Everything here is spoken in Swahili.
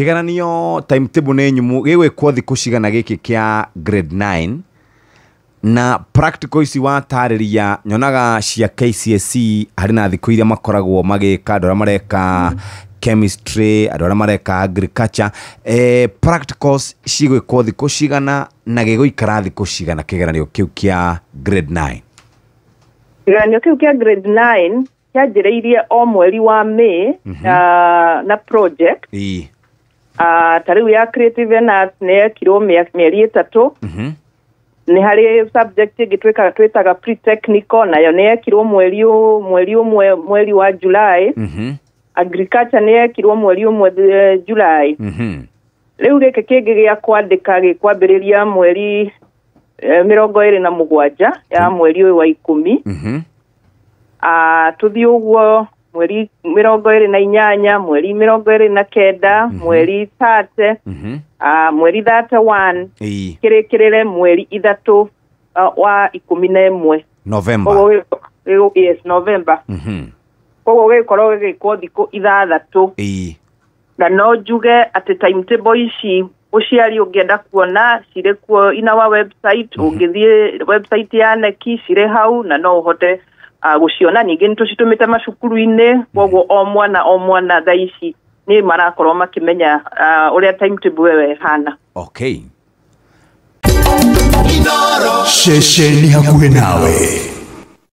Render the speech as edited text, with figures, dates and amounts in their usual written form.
Kigeranio timetable ne nyumu gigwikwo thiku cigana giki kia grade 9 na practical isi watariria nyonaga cia KCSE hari na thiku iria makoragwo magika andora mareka chemistry andora mareka agriculture practicals cigwikwo thiku cigana na giguikara thiku cigana kigeranio kiu kia grade 9. Kigeranio kiu kia grade 9 kianjireirie o mweri wa May na project tariu ya creative and arts ne kiro mieri 3 ni hari subject gitwetaga pre technical nayo ne kiro mweri wa July agriculture ne kiro mweri July riu gike kingi gia kwandika gikwambiriria mweri 27 ya mweri wa 10 tuthi uguo mweri 28 mweri 29 mweri 30 mweri 31 kirekirire mweri 3 wa 11 November. Yes, November. Kogo gikoro gikwo thiku 6 na no njuge ati timetable ici uciari ungienda kuona cire kuo ina wa website ungithie website ya neki cire hau na no uhote guciona ningi nitucitumite macukuru-ine koguo o mwana thaici ni marakorwo makimenya uria timetable wewe hana. Okay. Sheshe ni hakuhe nawe.